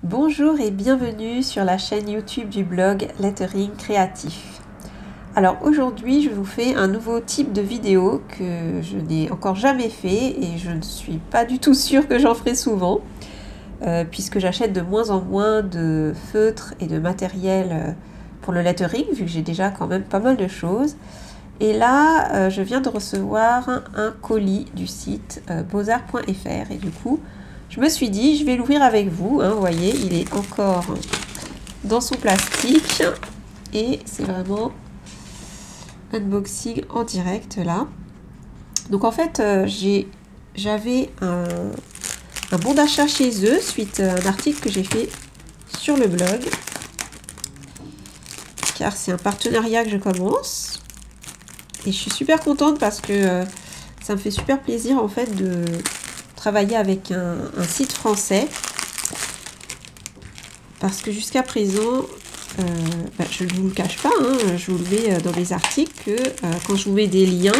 Bonjour et bienvenue sur la chaîne YouTube du blog Lettering Créatif. Alors aujourd'hui je vous fais un nouveau type de vidéo que je n'ai encore jamais fait et je ne suis pas du tout sûre que j'en ferai souvent puisque j'achète de moins en moins de feutres et de matériel pour le lettering vu que j'ai déjà quand même pas mal de choses. Et là je viens de recevoir un colis du site beaux-arts.fr et du coup je me suis dit, je vais l'ouvrir avec vous. Vous voyez, il est encore dans son plastique. Et c'est vraiment unboxing en direct là. Donc en fait, j'avais un bon d'achat chez eux suite à un article que j'ai fait sur le blog. Car c'est un partenariat que je commence. Et je suis super contente parce que ça me fait super plaisir en fait de travailler avec un site français parce que jusqu'à présent je ne vous le cache pas, je vous le mets dans les articles que quand je vous mets des liens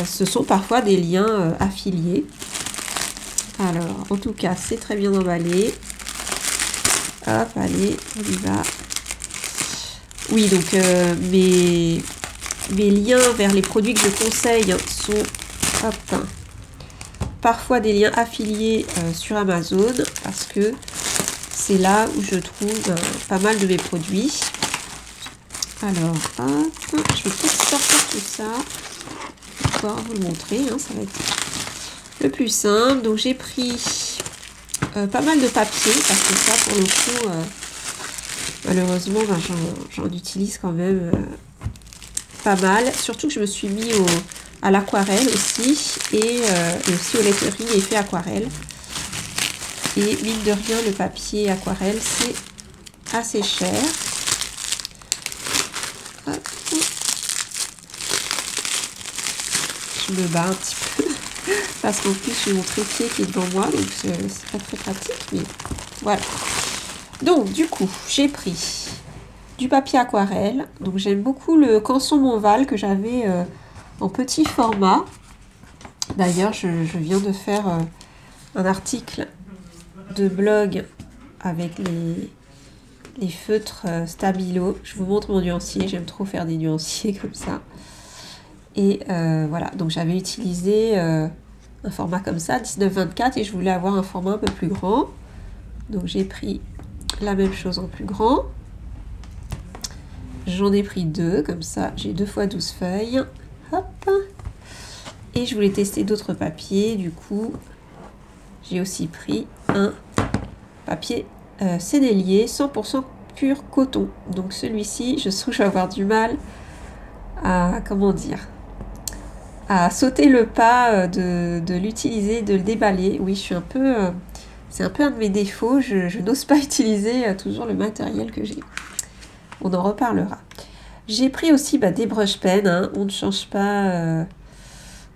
ce sont parfois des liens affiliés. Alors en tout cas c'est très bien emballé. Hop, allez, on y va. Oui, donc mes liens vers les produits que je conseille sont parfois des liens affiliés sur Amazon parce que c'est là où je trouve pas mal de mes produits. Alors, hop, je vais peut-être sortir tout ça pour pouvoir vous le montrer, ça va être le plus simple. Donc j'ai pris pas mal de papier parce que ça pour le coup, malheureusement j'en utilise quand même pas mal. Surtout que je me suis mis à l'aquarelle aussi et aussi au lettering effet aquarelle. Et mine de rien, le papier aquarelle, c'est assez cher. Hop. Je me bats un petit peu parce qu'en plus, j'ai mon trépied qui est devant moi, donc c'est pas très pratique, mais voilà. Donc, du coup, j'ai pris du papier aquarelle. Donc, j'aime beaucoup le Canson Montval que j'avais en petit format. D'ailleurs, je viens de faire un article de blog avec les feutres Stabilo. Je vous montre mon nuancier. J'aime trop faire des nuanciers comme ça. Et voilà, donc j'avais utilisé un format comme ça, 19-24, et je voulais avoir un format un peu plus grand. Donc j'ai pris la même chose en plus grand. J'en ai pris deux, comme ça, j'ai 2 x 12 feuilles. Hop. Et je voulais tester d'autres papiers, du coup, j'ai aussi pris un papier sénélier 100% pur coton. Donc celui-ci, je sens que je vais avoir du mal à, à sauter le pas de l'utiliser, de le déballer. Oui, je suis un peu... c'est un peu un de mes défauts, je n'ose pas utiliser toujours le matériel que j'ai. On en reparlera. J'ai pris aussi des brush pen, on ne change pas...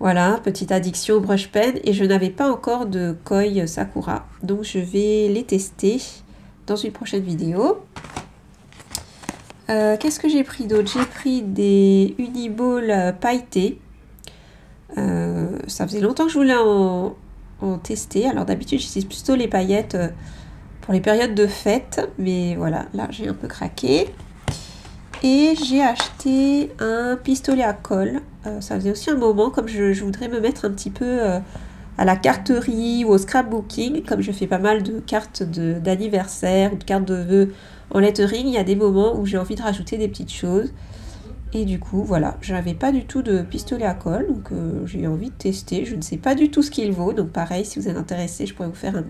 Voilà, petite addiction au brush pen et je n'avais pas encore de Koi Sakura. Donc je vais les tester dans une prochaine vidéo. Qu'est-ce que j'ai pris d'autre? J'ai pris des Uniball pailletés. Ça faisait longtemps que je voulais en tester. Alors d'habitude j'utilise plutôt les paillettes pour les périodes de fête. Mais voilà, là j'ai un peu craqué. Et j'ai acheté un pistolet à colle. Ça faisait aussi un moment, comme je voudrais me mettre un petit peu à la carterie ou au scrapbooking, comme je fais pas mal de cartes d'anniversaire ou de cartes de vœux en lettering, il y a des moments où j'ai envie de rajouter des petites choses. Et du coup, voilà, je n'avais pas du tout de pistolet à colle, donc j'ai envie de tester. Je ne sais pas du tout ce qu'il vaut, donc pareil, si vous êtes intéressé, je pourrais vous faire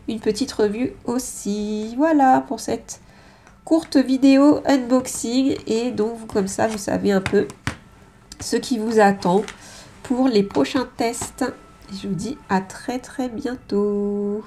une petite revue aussi. Voilà pour cette courte vidéo unboxing et donc comme ça vous savez un peu ce qui vous attend pour les prochains tests. Et je vous dis à très bientôt.